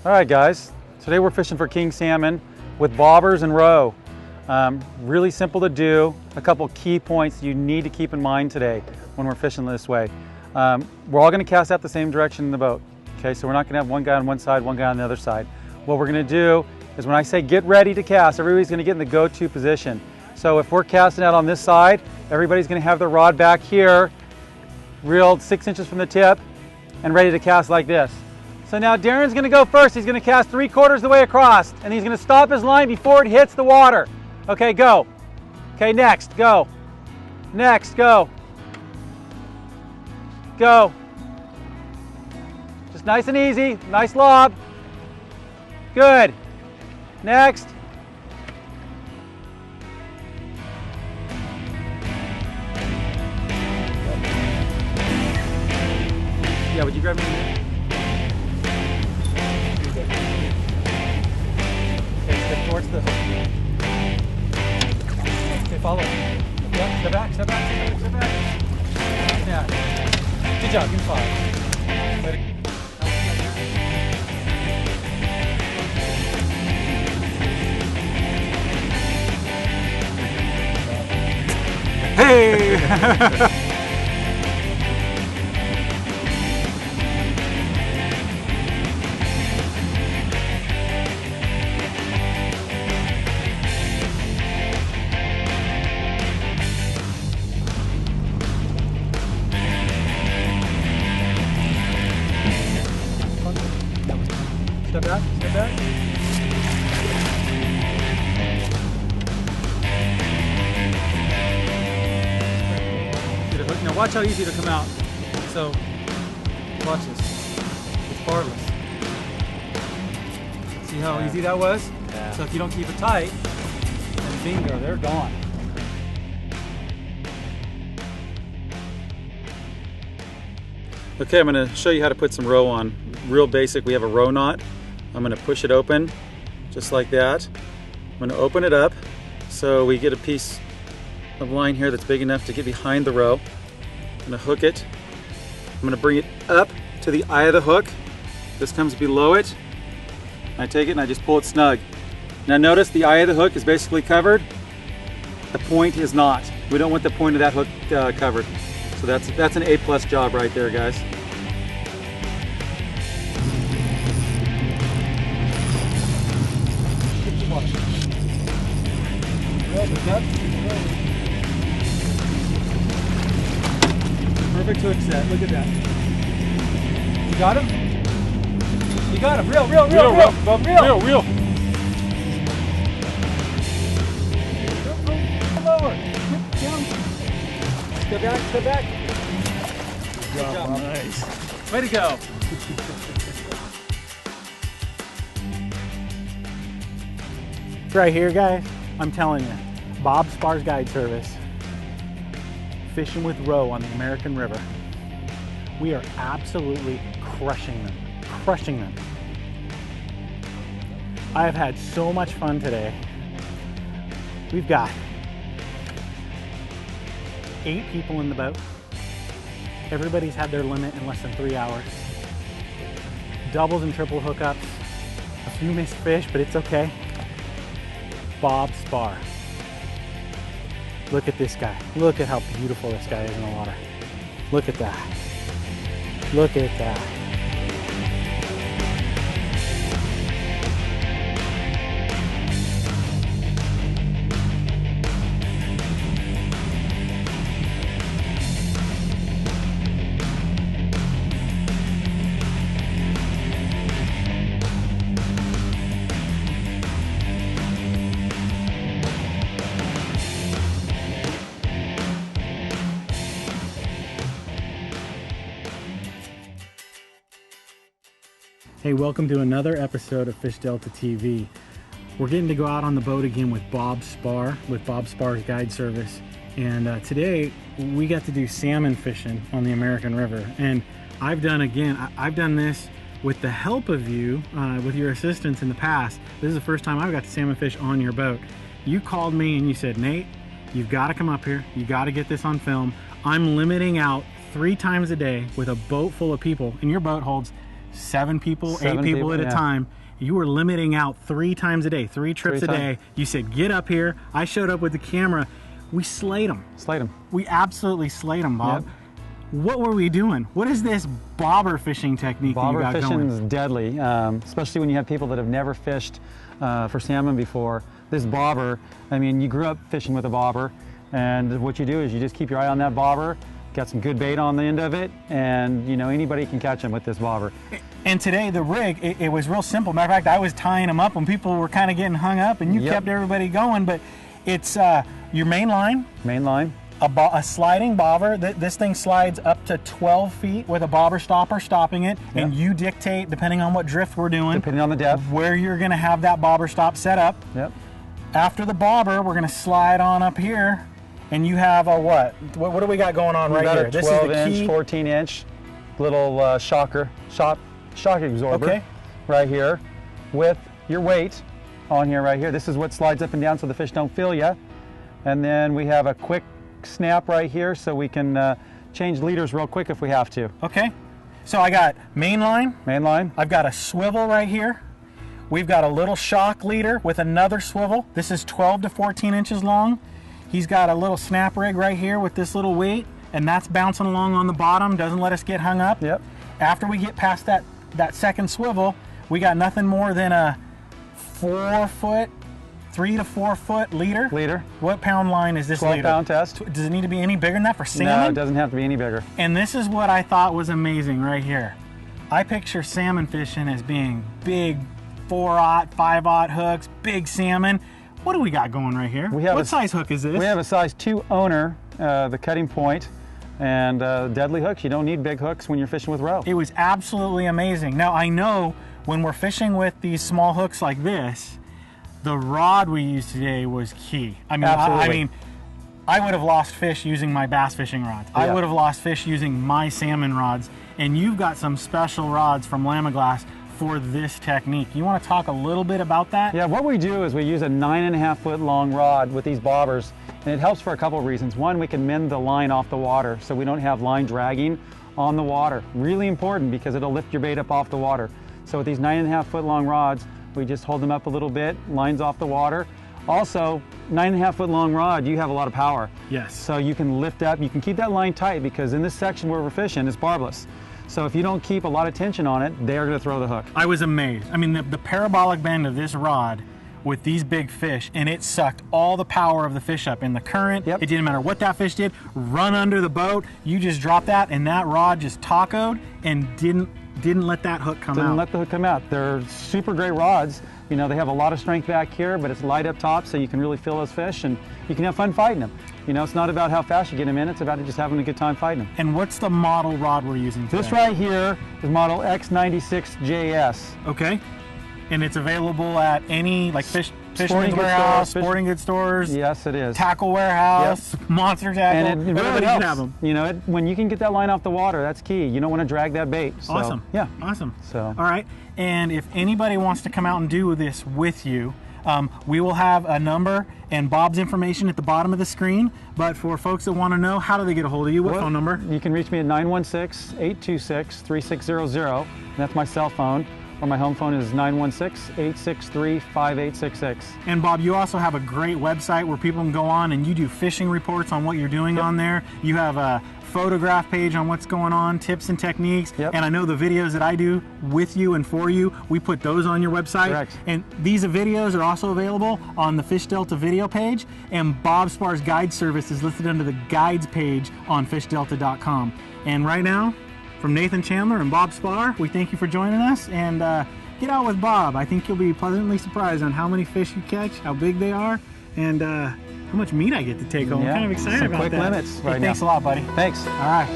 All right, guys. Today we're fishing for king salmon with bobbers and roe. Really simple to do. A couple key points you need to keep in mind today when we're fishing this way. We're all going to cast out the same direction in the boat. Okay, so we're not going to have one guy on one side, one guy on the other side. What we're going to do is when I say get ready to cast, everybody's going to get in the go-to position. So if we're casting out on this side, everybody's going to have their rod back here, reeled 6 inches from the tip, and ready to cast like this. So now Darren's going to go first. He's going to cast 3/4 the way across, and he's going to stop his line before it hits the water. Okay, go. Okay, next, go. Next, go. Go. Just nice and easy, nice lob. Good. Next. Yeah, would you grab me? Okay, step towards the hook. Okay, follow. Yep, step back, step back, step back, step back. Yeah. Good job, give me 5. Let it. Hey! Step back, step back. Get a hook. Now watch how easy it'll come out. So, watch this. It's barless. See how easy that was? Yeah. So if you don't keep it tight, then bingo, they're gone. Okay, I'm going to show you how to put some roe on. Real basic, we have a roe knot. I'm going to push it open just like that. I'm going to open it up so we get a piece of line here that's big enough to get behind the roe. I'm going to hook it. I'm going to bring it up to the eye of the hook. This comes below it. I take it and I just pull it snug. Now notice the eye of the hook is basically covered. The point is not. We don't want the point of that hook covered. So that's an A+ job right there, guys. Perfect hook set. Look at that. You got him? You got him. Reel. Reel. Lower. Down. Step back. Step back. Good job. Nice. Way to go. Right here, guys, I'm telling you, Bob Sparre's Guide Service, fishing with roe on the American River. We are absolutely crushing them, crushing them. I have had so much fun today. We've got 8 people in the boat. Everybody's had their limit in less than 3 hours. Doubles and triple hookups, a few missed fish, but it's okay. Bob Sparre. Look at this guy. Look at how beautiful this guy is in the water. Look at that. Look at that. Hey, welcome to another episode of Fish Delta TV. We're getting to go out on the boat again with Bob Sparre, with Bob Sparre's Guide Service. And today we got to do salmon fishing on the American River. And I've done this with the help of you, with your assistance in the past. This is the first time I've got to salmon fish on your boat. You called me and you said, Nate, you've got to come up here. You got to get this on film. I'm limiting out 3 times a day with a boat full of people, and your boat holds 7 people, 7 8 people at a yeah. time. You were limiting out 3 times a day, 3 trips a day. You said, get up here. I showed up with the camera. We slayed them. Slayed them. We absolutely slayed them, Bob. Yep. What were we doing? What is this bobber fishing technique that you got Bobber going? fishing is deadly, especially when you have people that have never fished for salmon before. This bobber, I mean, you grew up fishing with a bobber, and what you do is you just keep your eye on that bobber, got some good bait on the end of it, and you know, anybody can catch them with this bobber. And today the rig, it was real simple. Matter of fact, I was tying them up when people were kind of getting hung up, and you kept everybody going. But it's your main line. Main line. A sliding bobber. This thing slides up to 12 feet with a bobber stopper stopping it, and you dictate, depending on what drift we're doing, depending on the depth, where you're going to have that bobber stop set up. Yep. After the bobber, we're going to slide on up here, and you have a what do we got going on right here? This is a 12-inch, 14-inch little shock absorber right here with your weight on here right here. This is what slides up and down so the fish don't feel you. And then we have a quick snap right here so we can change leaders real quick if we have to. Okay. So I got main line. Main line. I've got a swivel right here. We've got a little shock leader with another swivel. This is 12 to 14 inches long. He's got a little snap rig right here with this little weight, and that's bouncing along on the bottom, doesn't let us get hung up. Yep. After we get past that second swivel, we got nothing more than a 3 to 4 foot leader. What pound line is this 12 leader? 12-pound test. Does it need to be any bigger than that for salmon? No, it doesn't have to be any bigger. And this is what I thought was amazing right here. I picture salmon fishing as being big 4/0, 5/0 hooks, big salmon. What do we got going right here? What size hook is this? We have a size 2 owner, the cutting point, and deadly hooks. You don't need big hooks when you're fishing with roe. It was absolutely amazing. Now I know when we're fishing with these small hooks like this, the rod we used today was key. I mean, I would have lost fish using my bass fishing rods. I would have lost fish using my salmon rods. And you've got some special rods from Lamiglass for this technique. You want to talk a little bit about that? Yeah, what we do is we use a 9.5 foot long rod with these bobbers, and it helps for a couple of reasons. One, we can mend the line off the water so we don't have line dragging on the water. Really important because it'll lift your bait up off the water. So with these 9.5 foot long rods, we just hold them up a little bit, lines off the water. Also, 9.5 foot long rod, you have a lot of power. Yes. So you can lift up, you can keep that line tight because in this section where we're fishing, it's barbless. So if you don't keep a lot of tension on it, they're going to throw the hook. I was amazed. I mean, the parabolic bend of this rod with these big fish, and it sucked all the power of the fish up in the current. Yep. It didn't matter what that fish did. Run under the boat, you just drop that, and that rod just tacoed and didn't let that hook come out. Didn't let the hook come out. They're super great rods. You know, they have a lot of strength back here, but it's light up top, so you can really feel those fish, and you can have fun fighting them. You know, it's not about how fast you get them in, it's about just having a good time fighting them. And what's the model rod we're using today? This right here is model X96JS. Okay. And it's available at any, like, Fisherman's Warehouse, sporting goods stores. Yes, it is. Tackle Warehouse, Monster Tackle. And it really everybody helps. can have them. You know, when you can get that line off the water, that's key. You don't want to drag that bait. So, awesome. Yeah. Awesome. So. All right. And if anybody wants to come out and do this with you, we will have a number and Bob's information at the bottom of the screen. But for folks that want to know, how do they get a hold of you? What phone number? You can reach me at 916-826-3600. That's my cell phone. Or my home phone is 916-863-5866. And Bob, you also have a great website where people can go on and you do fishing reports on what you're doing on there. You have a photograph page on what's going on, tips and techniques. And I know the videos that I do with you and for you, we put those on your website. Correct. And these videos are also available on the Fish Delta video page, and Bob Sparre's guide service is listed under the guides page on fishdelta.com. And right now, from Nathan Chandler and Bob Sparre, we thank you for joining us, and get out with Bob. I think you'll be pleasantly surprised on how many fish you catch, how big they are, and how much meat I get to take home. I'm kind of excited about that. Quick limits right now. Thanks a lot, buddy. Thanks. All right.